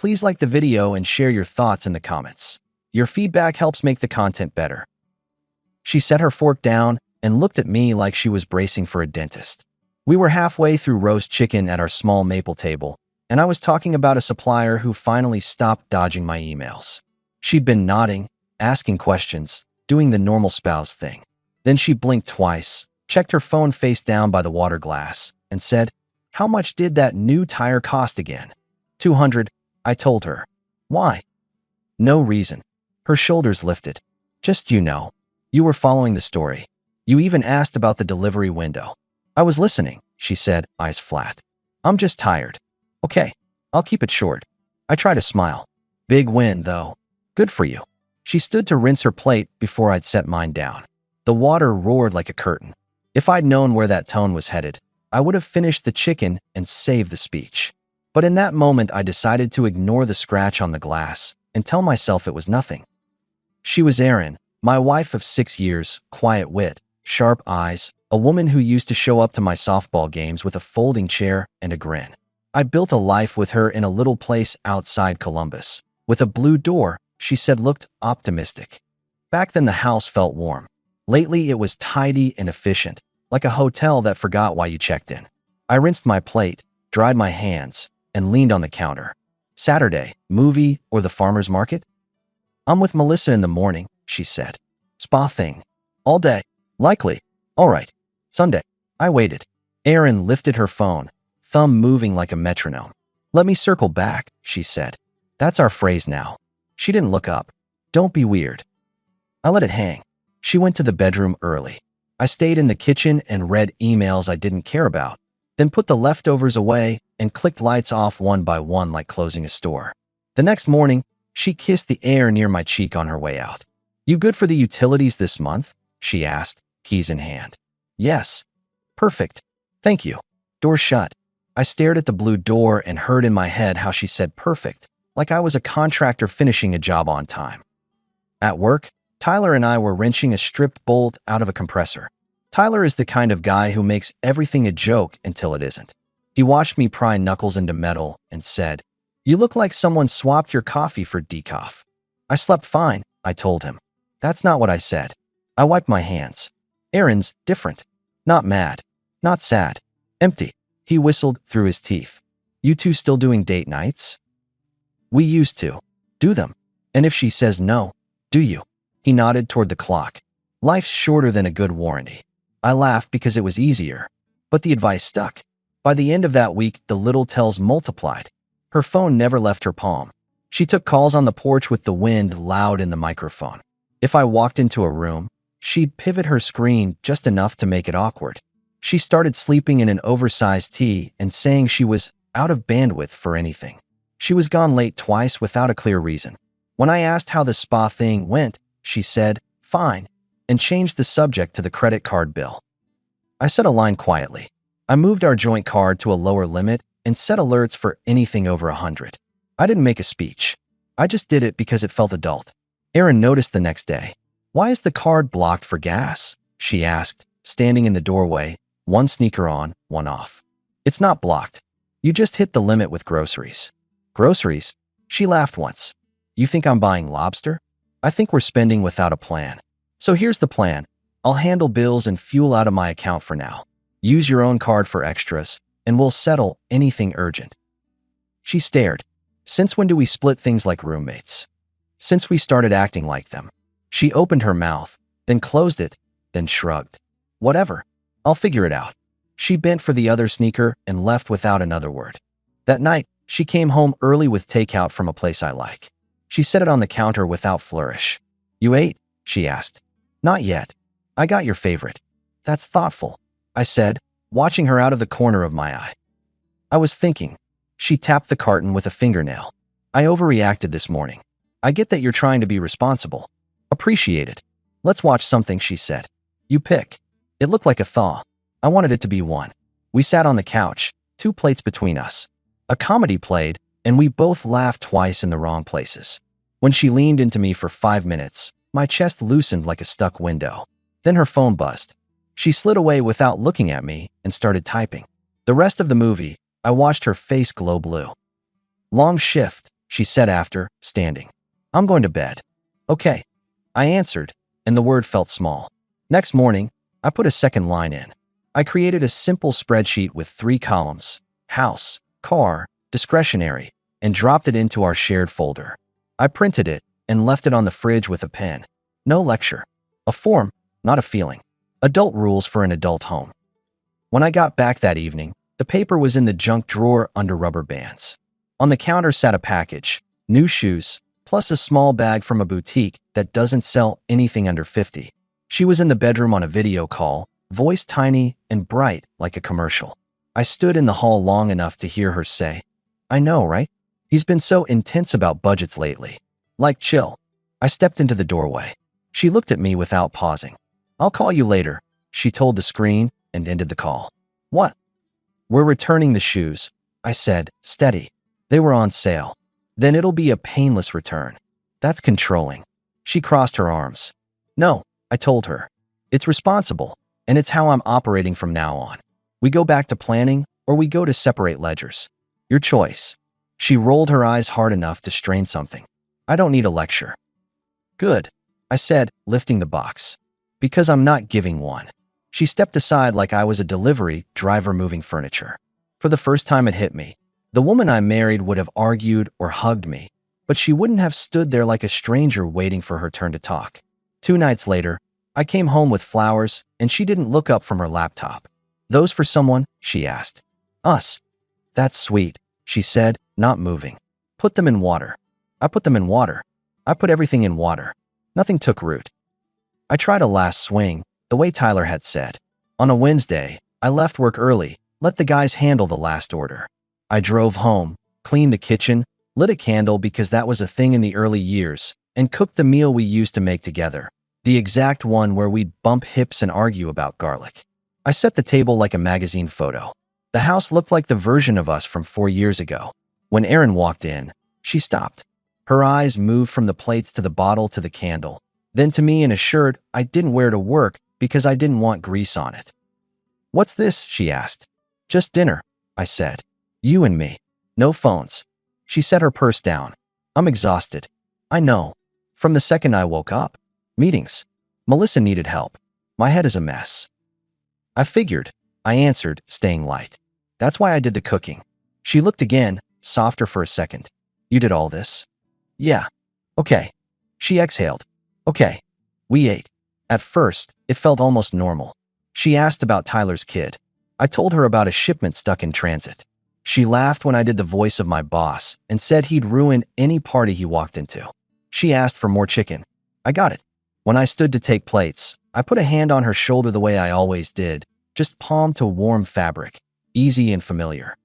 Please like the video and share your thoughts in the comments. Your feedback helps make the content better. She set her fork down and looked at me like she was bracing for a dentist. We were halfway through roast chicken at our small maple table, and I was talking about a supplier who finally stopped dodging my emails. She'd been nodding, asking questions, doing the normal spouse thing. Then she blinked twice, checked her phone face down by the water glass, and said, "How much did that new tire cost again?" $200, I told her. Why? No reason. Her shoulders lifted. Just you were following the story. You even asked about the delivery window. I was listening, she said, eyes flat. I'm just tired. Okay, I'll keep it short. I try to smile. Big win, though. Good for you. She stood to rinse her plate before I'd set mine down. The water roared like a curtain. If I'd known where that tone was headed, I would have finished the chicken and saved the speech. But in that moment, I decided to ignore the scratch on the glass and tell myself it was nothing. She was Erin, my wife of 6 years, quiet wit, sharp eyes, a woman who used to show up to my softball games with a folding chair and a grin. I built a life with her in a little place outside Columbus, with a blue door she said looked optimistic. Back then the house felt warm. Lately it was tidy and efficient, like a hotel that forgot why you checked in. I rinsed my plate, dried my hands, and leaned on the counter. Saturday, movie or the farmer's market? I'm with Melissa in the morning, she said. Spa thing. All day. Likely. All right. Sunday. I waited. Erin lifted her phone, thumb moving like a metronome. Let me circle back, she said. That's our phrase now. She didn't look up. Don't be weird. I let it hang. She went to the bedroom early. I stayed in the kitchen and read emails I didn't care about, then put the leftovers away and clicked lights off one by one like closing a store. The next morning, she kissed the air near my cheek on her way out. You good for the utilities this month? She asked, keys in hand. Yes. Perfect. Thank you. Door shut. I stared at the blue door and heard in my head how she said perfect, like I was a contractor finishing a job on time. At work, Tyler and I were wrenching a stripped bolt out of a compressor. Tyler is the kind of guy who makes everything a joke until it isn't. He watched me pry knuckles into metal and said, "You look like someone swapped your coffee for decaf." I slept fine, I told him. That's not what I said. I wiped my hands. Erin's different. Not mad. Not sad. Empty. He whistled through his teeth. You two still doing date nights? We used to. Do them. And if she says no, do you? He nodded toward the clock. Life's shorter than a good warranty. I laughed because it was easier. But the advice stuck. By the end of that week, the little tells multiplied. Her phone never left her palm. She took calls on the porch with the wind loud in the microphone. If I walked into a room, she'd pivot her screen just enough to make it awkward. She started sleeping in an oversized tee and saying she was out of bandwidth for anything. She was gone late twice without a clear reason. When I asked how the spa thing went, she said, fine, and changed the subject to the credit card bill. I said a line quietly. I moved our joint card to a lower limit and set alerts for anything over 100. I didn't make a speech. I just did it because it felt adult. Erin noticed the next day. Why is the card blocked for gas? She asked, standing in the doorway, one sneaker on, one off. It's not blocked. You just hit the limit with groceries. Groceries? She laughed once. You think I'm buying lobster? I think we're spending without a plan. So here's the plan. I'll handle bills and fuel out of my account for now. Use your own card for extras, and we'll settle anything urgent. She stared. Since when do we split things like roommates? Since we started acting like them. She opened her mouth, then closed it, then shrugged. Whatever. I'll figure it out. She bent for the other sneaker and left without another word. That night, she came home early with takeout from a place I like. She set it on the counter without flourish. You ate? She asked. Not yet. I got your favorite. That's thoughtful, I said, watching her out of the corner of my eye. I was thinking. She tapped the carton with a fingernail. I overreacted this morning. I get that you're trying to be responsible. Appreciate it. Let's watch something, she said. You pick. It looked like a thaw. I wanted it to be one. We sat on the couch, 2 plates between us. A comedy played, and we both laughed twice in the wrong places. When she leaned into me for 5 minutes, my chest loosened like a stuck window. Then her phone buzzed. She slid away without looking at me and started typing. The rest of the movie, I watched her face glow blue. Long shift, she said after, standing. I'm going to bed. Okay, I answered, and the word felt small. Next morning, I put a second line in. I created a simple spreadsheet with 3 columns: house, car, discretionary, and dropped it into our shared folder. I printed it and left it on the fridge with a pen. No lecture. A form, not a feeling. Adult rules for an adult home. When I got back that evening, the paper was in the junk drawer under rubber bands. On the counter sat a package, new shoes, plus a small bag from a boutique that doesn't sell anything under 50. She was in the bedroom on a video call, voice tiny and bright like a commercial. I stood in the hall long enough to hear her say, I know, right? He's been so intense about budgets lately. Like, chill. I stepped into the doorway. She looked at me without pausing. I'll call you later, she told the screen and ended the call. What? We're returning the shoes, I said, steady. They were on sale. Then it'll be a painless return. That's controlling. She crossed her arms. No, I told her. It's responsible, and it's how I'm operating from now on. We go back to planning, or we go to separate ledgers. Your choice. She rolled her eyes hard enough to strain something. I don't need a lecture. Good, I said, lifting the box. Because I'm not giving one. She stepped aside like I was a delivery driver moving furniture. For the first time it hit me. The woman I married would have argued or hugged me, but she wouldn't have stood there like a stranger waiting for her turn to talk. 2 nights later, I came home with flowers, and she didn't look up from her laptop. Those for someone? She asked. Us. That's sweet, she said, not moving. Put them in water. I put them in water. I put everything in water. Nothing took root. I tried a last swing, the way Tyler had said. On a Wednesday, I left work early, let the guys handle the last order. I drove home, cleaned the kitchen, lit a candle because that was a thing in the early years, and cooked the meal we used to make together, the exact one where we'd bump hips and argue about garlic. I set the table like a magazine photo. The house looked like the version of us from 4 years ago. When Erin walked in, she stopped. Her eyes moved from the plates to the bottle to the candle, then to me in a shirt I didn't wear to work because I didn't want grease on it. What's this? She asked. Just dinner, I said. You and me. No phones. She set her purse down. I'm exhausted. I know. From the second I woke up. Meetings. Melissa needed help. My head is a mess. I figured, I answered, staying light. That's why I did the cooking. She looked again, softer for a second. You did all this? Yeah. Okay. She exhaled. Okay. We ate. At first, it felt almost normal. She asked about Tyler's kid. I told her about a shipment stuck in transit. She laughed when I did the voice of my boss and said he'd ruin any party he walked into. She asked for more chicken. I got it. When I stood to take plates, I put a hand on her shoulder the way I always did, just palm to warm fabric, easy and familiar.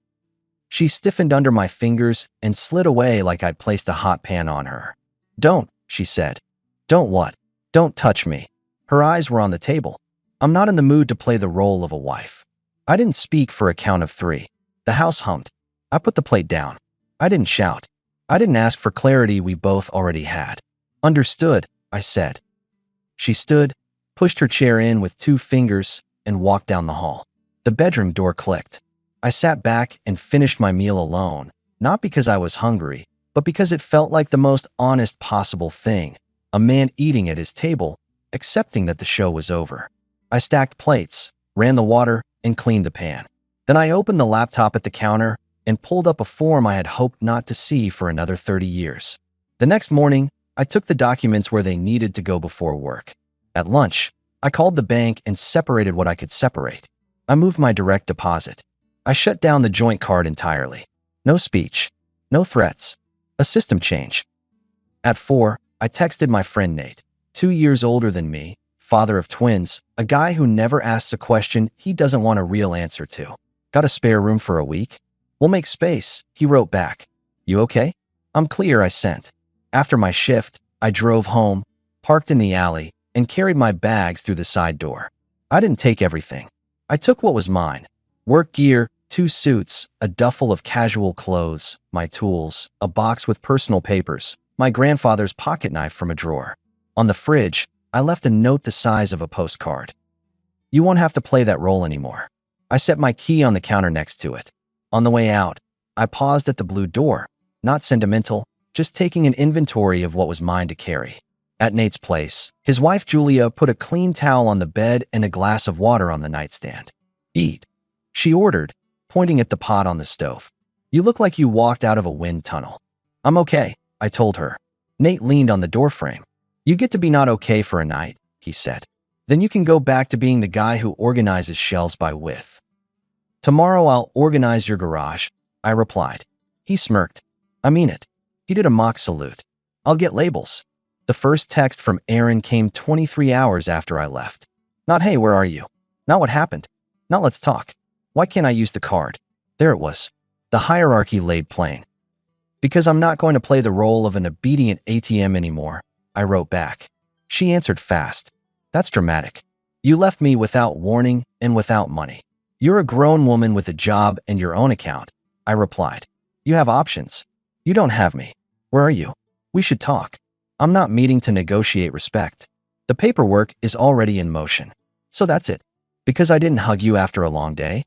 She stiffened under my fingers and slid away like I'd placed a hot pan on her. Don't, she said. Don't what? Don't touch me. Her eyes were on the table. I'm not in the mood to play the role of a wife. I didn't speak for a count of 3. The house hummed. I put the plate down. I didn't shout. I didn't ask for clarity we both already had. Understood, I said. She stood, pushed her chair in with 2 fingers, and walked down the hall. The bedroom door clicked. I sat back and finished my meal alone, not because I was hungry, but because it felt like the most honest possible thing, a man eating at his table, accepting that the show was over. I stacked plates, ran the water, and cleaned the pan. Then I opened the laptop at the counter and pulled up a form I had hoped not to see for another 30 years. The next morning, I took the documents where they needed to go before work. At lunch, I called the bank and separated what I could separate. I moved my direct deposit. I shut down the joint card entirely. No speech. No threats. A system change. At 4, I texted my friend Nate, 2 years older than me, father of twins, a guy who never asks a question he doesn't want a real answer to. Got a spare room for a week? We'll make space, he wrote back. You okay? I'm clear, I sent. After my shift, I drove home, parked in the alley, and carried my bags through the side door. I didn't take everything. I took what was mine. Work gear, 2 suits, a duffel of casual clothes, my tools, a box with personal papers, my grandfather's pocket knife from a drawer. On the fridge, I left a note the size of a postcard. You won't have to play that role anymore. I set my key on the counter next to it. On the way out, I paused at the blue door, not sentimental, just taking an inventory of what was mine to carry. At Nate's place, his wife Julia put a clean towel on the bed and a glass of water on the nightstand. "Eat," she ordered, pointing at the pot on the stove. "You look like you walked out of a wind tunnel." "I'm okay," I told her. Nate leaned on the doorframe. "You get to be not okay for a night," he said. "Then you can go back to being the guy who organizes shelves by width." "Tomorrow I'll organize your garage," I replied. He smirked. "I mean it." He did a mock salute. "I'll get labels." The first text from Aaron came 23 hours after I left. Not "Hey, where are you?" Not "What happened?" Not "Let's talk." "Why can't I use the card?" There it was. The hierarchy laid plain. "Because I'm not going to play the role of an obedient ATM anymore," I wrote back. She answered fast. "That's dramatic. You left me without warning and without money." "You're a grown woman with a job and your own account," I replied. "You have options. You don't have me. Where are you? We should talk. I'm not meeting to negotiate respect. The paperwork is already in motion." "So that's it? Because I didn't hug you after a long day?"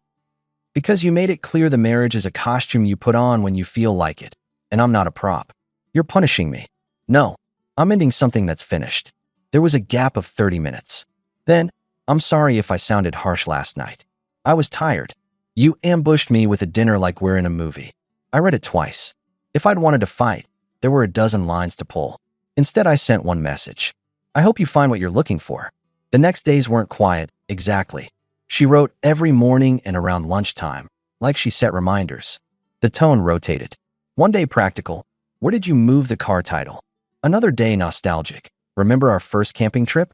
"Because you made it clear the marriage is a costume you put on when you feel like it, and I'm not a prop. You're punishing me." "No, I'm ending something that's finished." There was a gap of 30 minutes. Then, "I'm sorry if I sounded harsh last night. I was tired. You ambushed me with a dinner like we're in a movie." I read it twice. If I'd wanted to fight, there were a dozen lines to pull. Instead, I sent one message. "I hope you find what you're looking for." The next days weren't quiet, exactly. She wrote every morning and around lunchtime, like she set reminders. The tone rotated. One day practical. "Where did you move the car title?" Another day nostalgic. "Remember our first camping trip?"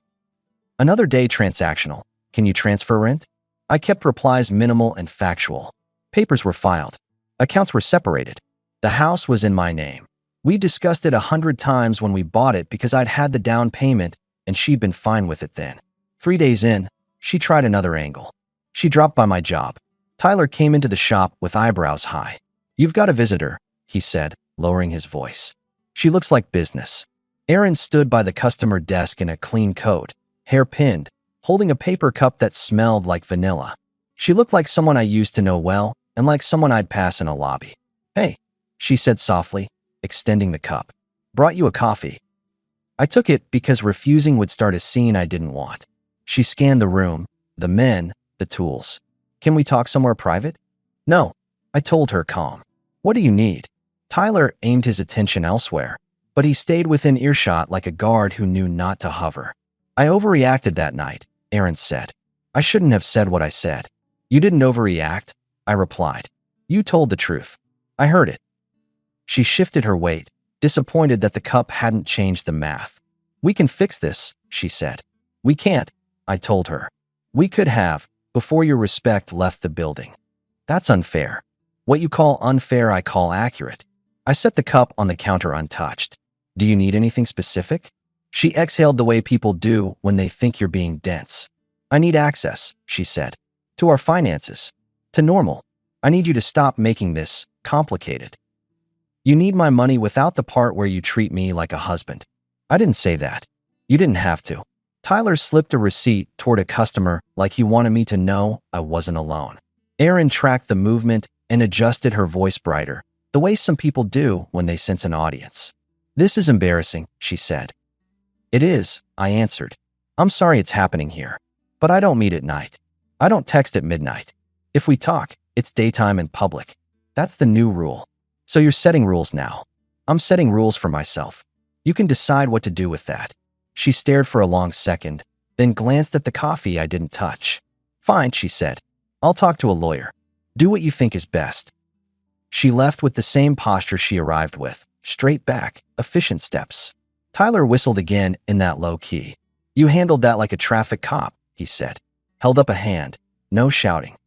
Another day transactional. "Can you transfer rent?" I kept replies minimal and factual. Papers were filed. Accounts were separated. The house was in my name. We discussed it 100 times when we bought it because I'd had the down payment and she'd been fine with it then. 3 days in, she tried another angle. She dropped by my job. Tyler came into the shop with eyebrows high. "You've got a visitor," he said, lowering his voice. "She looks like business." Aaron stood by the customer desk in a clean coat, hair pinned, holding a paper cup that smelled like vanilla. She looked like someone I used to know well and like someone I'd pass in a lobby. "Hey," she said softly, extending the cup. "Brought you a coffee." I took it because refusing would start a scene I didn't want. She scanned the room, the men, the tools. "Can we talk somewhere private?" "No," I told her, calm. "What do you need?" Tyler aimed his attention elsewhere, but he stayed within earshot like a guard who knew not to hover. "I overreacted that night," Aaron said. "I shouldn't have said what I said." "You didn't overreact," I replied. "You told the truth. I heard it." She shifted her weight, disappointed that the cup hadn't changed the math. "We can fix this," she said. "We can't," I told her. "We could have, before your respect left the building." "That's unfair." "What you call unfair I call accurate." I set the cup on the counter untouched. "Do you need anything specific?" She exhaled the way people do when they think you're being dense. "I need access," she said. "To our finances. To normal. I need you to stop making this complicated." "You need my money without the part where you treat me like a husband." "I didn't say that." "You didn't have to." Tyler slipped a receipt toward a customer like he wanted me to know I wasn't alone. Erin tracked the movement and adjusted her voice brighter, the way some people do when they sense an audience. "This is embarrassing," she said. "It is," I answered. "I'm sorry it's happening here. But I don't meet at night. I don't text at midnight. If we talk, it's daytime and public. That's the new rule. So you're setting rules now." "I'm setting rules for myself. You can decide what to do with that." She stared for a long second, then glanced at the coffee I didn't touch. "Fine," she said. "I'll talk to a lawyer. Do what you think is best." She left with the same posture she arrived with, straight back, efficient steps. Tyler whistled again in that low key. "You handled that like a traffic cop," he said. Held up a hand. "No shouting."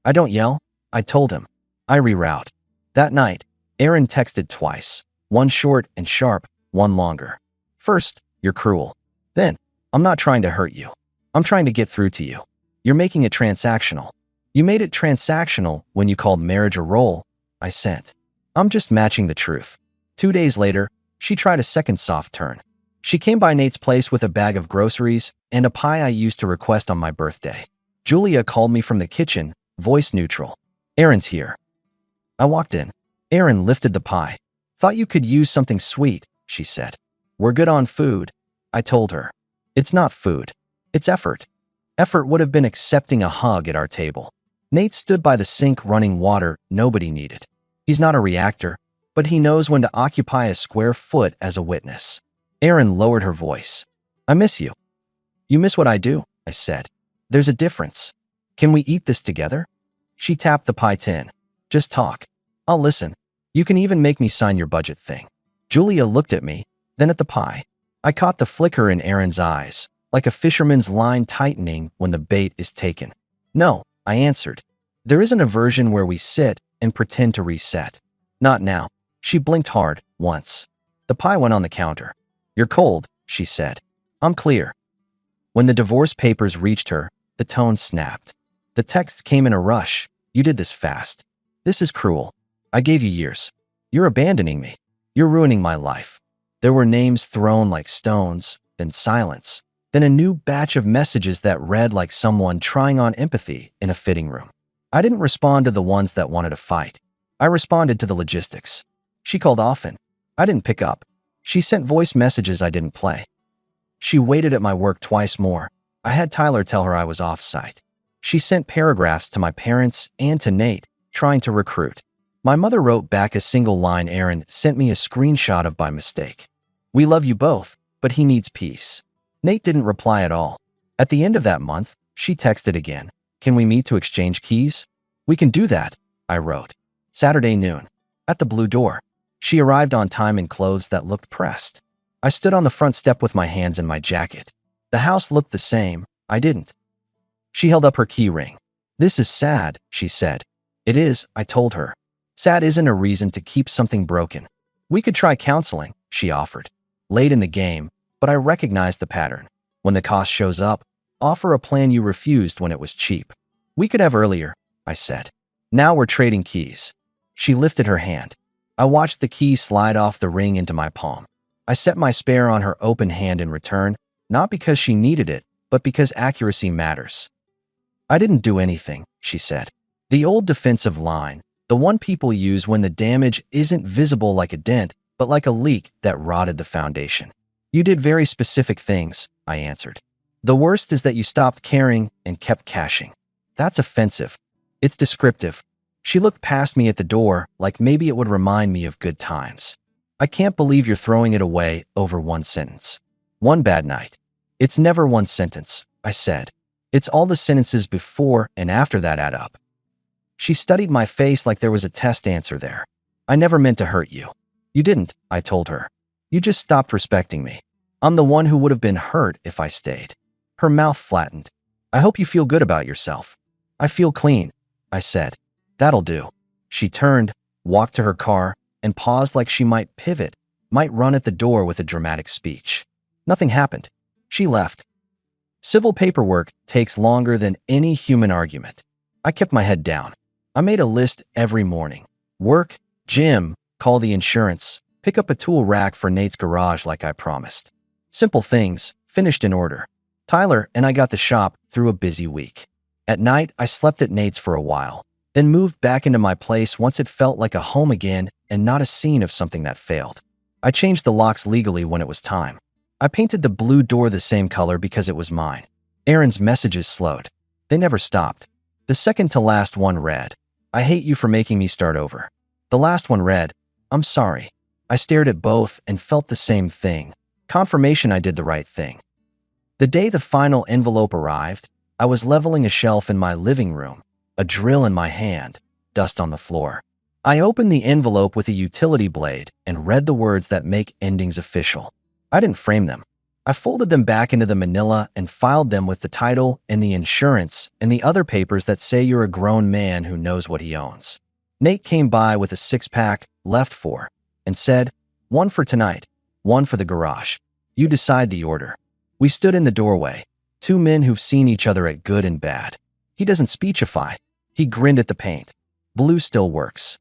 "I don't yell," I told him. "I reroute." That night, Aaron texted twice, one short and sharp, one longer. "First, you're cruel. Then, I'm not trying to hurt you. I'm trying to get through to you. You're making it transactional. You made it transactional when you called marriage a role," I sent. "I'm just matching the truth." 2 days later, she tried a second soft turn. She came by Nate's place with a bag of groceries and a pie I used to request on my birthday. Julia called me from the kitchen, voice neutral. "Aaron's here." I walked in. Aaron lifted the pie. Thought you could use something sweet, she said. We're good on food, I told her. It's not food. It's effort. Effort would have been accepting a hug at our table. Nate stood by the sink running water nobody needed. He's not a reactor, but he knows when to occupy a square foot as a witness. Erin lowered her voice. I miss you. You miss what I do, I said. There's a difference. Can we eat this together? She tapped the pie tin. Just talk. I'll listen. You can even make me sign your budget thing. Julia looked at me, then at the pie. I caught the flicker in Erin's eyes, like a fisherman's line tightening when the bait is taken. No, I answered. There isn't a version where we sit and pretend to reset. Not now. She blinked hard, once. The pie went on the counter. You're cold, she said. I'm clear. When the divorce papers reached her, the tone snapped. The text came in a rush. You did this fast. This is cruel. I gave you years. You're abandoning me. You're ruining my life. There were names thrown like stones, then silence, then a new batch of messages that read like someone trying on empathy in a fitting room. I didn't respond to the ones that wanted to fight. I responded to the logistics. She called often. I didn't pick up. She sent voice messages I didn't play. She waited at my work twice more. I had Tyler tell her I was off-site. She sent paragraphs to my parents and to Nate, trying to recruit. My mother wrote back a single line Erin sent me a screenshot of by mistake. We love you both, but he needs peace. Nate didn't reply at all. At the end of that month, she texted again. Can we meet to exchange keys? We can do that, I wrote. Saturday noon. At the Blue Door. She arrived on time in clothes that looked pressed. I stood on the front step with my hands in my jacket. The house looked the same. I didn't. She held up her key ring. This is sad, she said. It is, I told her. Sad isn't a reason to keep something broken. We could try counseling, she offered. Late in the game, but I recognized the pattern. When the cost shows up, offer a plan you refused when it was cheap. We could have earlier, I said. Now we're trading keys. She lifted her hand. I watched the key slide off the ring into my palm. I set my spare on her open hand in return, not because she needed it, but because accuracy matters. I didn't do anything, she said. The old defensive line, the one people use when the damage isn't visible like a dent, but like a leak that rotted the foundation. You did very specific things, I answered. The worst is that you stopped caring and kept cashing. That's offensive. It's descriptive. She looked past me at the door like maybe it would remind me of good times. I can't believe you're throwing it away over one sentence. One bad night. It's never one sentence, I said. It's all the sentences before and after that add up. She studied my face like there was a test answer there. I never meant to hurt you. You didn't, I told her. You just stopped respecting me. I'm the one who would have been hurt if I stayed. Her mouth flattened. I hope you feel good about yourself. I feel clean, I said. That'll do. She turned, walked to her car, and paused like she might pivot, might run at the door with a dramatic speech. Nothing happened. She left. Civil paperwork takes longer than any human argument. I kept my head down. I made a list every morning. Work, gym, call the insurance, pick up a tool rack for Nate's garage like I promised. Simple things, finished in order. Tyler and I got the shop through a busy week. At night, I slept at Nate's for a while, then moved back into my place once it felt like a home again and not a scene of something that failed. I changed the locks legally when it was time. I painted the blue door the same color because it was mine. Erin's messages slowed. They never stopped. The second to last one read, I hate you for making me start over. The last one read, I'm sorry. I stared at both and felt the same thing. Confirmation I did the right thing. The day the final envelope arrived, I was leveling a shelf in my living room, a drill in my hand, dust on the floor. I opened the envelope with a utility blade and read the words that make endings official. I didn't frame them. I folded them back into the manila and filed them with the title and the insurance and the other papers that say you're a grown man who knows what he owns. Nate came by with a six-pack, left four, and said, one for tonight, one for the garage. You decide the order. We stood in the doorway, two men who've seen each other at good and bad. He doesn't speechify. He grinned at the paint. Blue still works.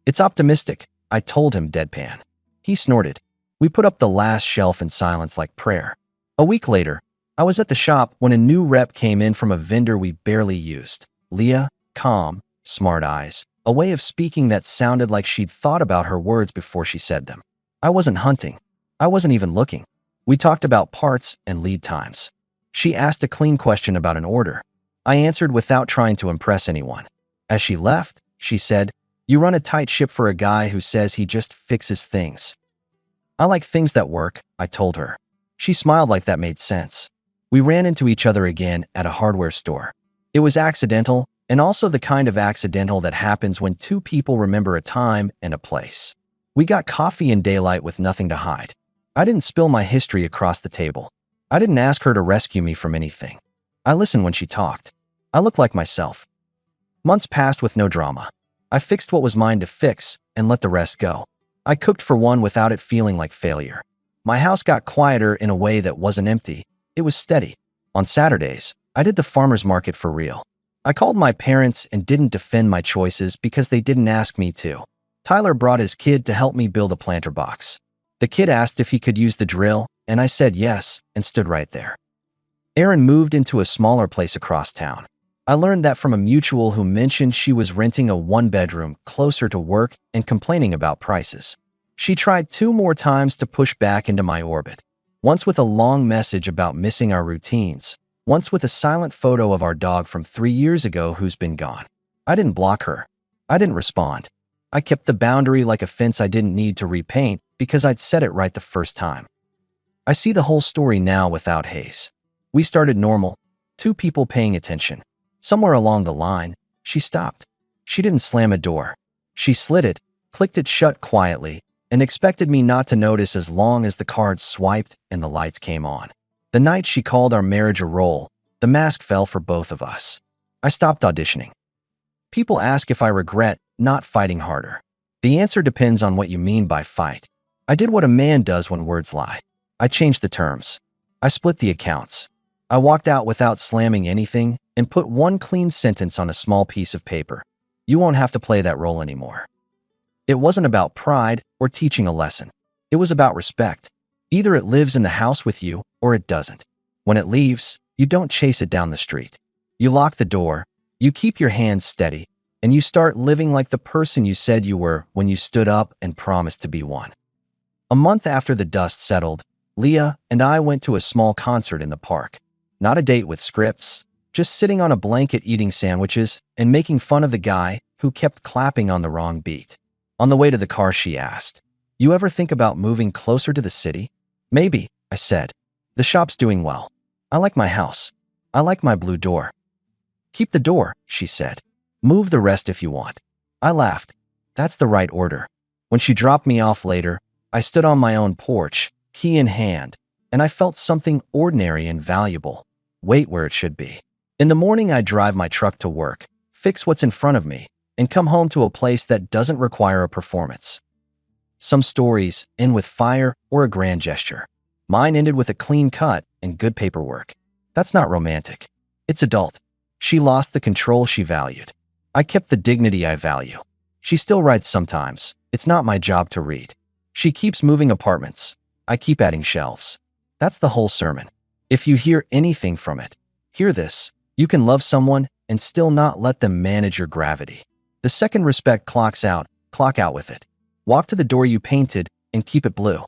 It's optimistic, I told him deadpan. He snorted. We put up the last shelf in silence like prayer. A week later, I was at the shop when a new rep came in from a vendor we barely used. Leah, calm, smart eyes, a way of speaking that sounded like she'd thought about her words before she said them. I wasn't hunting. I wasn't even looking. We talked about parts and lead times. She asked a clean question about an order. I answered without trying to impress anyone. As she left, she said, "You run a tight ship for a guy who says he just fixes things." "I like things that work," I told her. She smiled like that made sense. We ran into each other again at a hardware store. It was accidental, and also the kind of accidental that happens when two people remember a time and a place. We got coffee in daylight with nothing to hide. I didn't spill my history across the table. I didn't ask her to rescue me from anything. I listened when she talked. I looked like myself. Months passed with no drama. I fixed what was mine to fix and let the rest go. I cooked for one without it feeling like failure. My house got quieter in a way that wasn't empty. It was steady. On Saturdays, I did the farmer's market for real. I called my parents and didn't defend my choices because they didn't ask me to. Tyler brought his kid to help me build a planter box. The kid asked if he could use the drill, and I said yes and stood right there. Erin moved into a smaller place across town. I learned that from a mutual who mentioned she was renting a one-bedroom closer to work and complaining about prices. She tried 2 more times to push back into my orbit. Once with a long message about missing our routines. Once with a silent photo of our dog from 3 years ago who's been gone. I didn't block her. I didn't respond. I kept the boundary like a fence I didn't need to repaint because I'd set it right the first time. I see the whole story now without haze. We started normal, 2 people paying attention. Somewhere along the line, she stopped. She didn't slam a door. She slid it, clicked it shut quietly, and expected me not to notice as long as the cards swiped and the lights came on. The night she called our marriage a role, the mask fell for both of us. I stopped auditioning. People ask if I regret not fighting harder. The answer depends on what you mean by fight. I did what a man does when words lie. I changed the terms. I split the accounts. I walked out without slamming anything and put one clean sentence on a small piece of paper. You won't have to play that role anymore. It wasn't about pride or teaching a lesson. It was about respect. Either it lives in the house with you or it doesn't. When it leaves, you don't chase it down the street. You lock the door, you keep your hands steady, and you start living like the person you said you were when you stood up and promised to be one. A month after the dust settled, Leah and I went to a small concert in the park. Not a date with scripts, just sitting on a blanket eating sandwiches and making fun of the guy who kept clapping on the wrong beat. On the way to the car, she asked, "You ever think about moving closer to the city?" "Maybe," I said. "The shop's doing well. I like my house. I like my blue door." "Keep the door," she said. "Move the rest if you want." I laughed. That's the right order. When she dropped me off later, I stood on my own porch, key in hand, and I felt something ordinary and valuable. Wait where it should be. In the morning, I drive my truck to work, fix what's in front of me, and come home to a place that doesn't require a performance. Some stories end with fire or a grand gesture. Mine ended with a clean cut and good paperwork. That's not romantic. It's adult. She lost the control she valued. I kept the dignity I value. She still writes sometimes. It's not my job to read. She keeps moving apartments. I keep adding shelves. That's the whole sermon. If you hear anything from it, hear this. You can love someone and still not let them manage your gravity. The second respect clock out with it. Walk to the door you painted and keep it blue.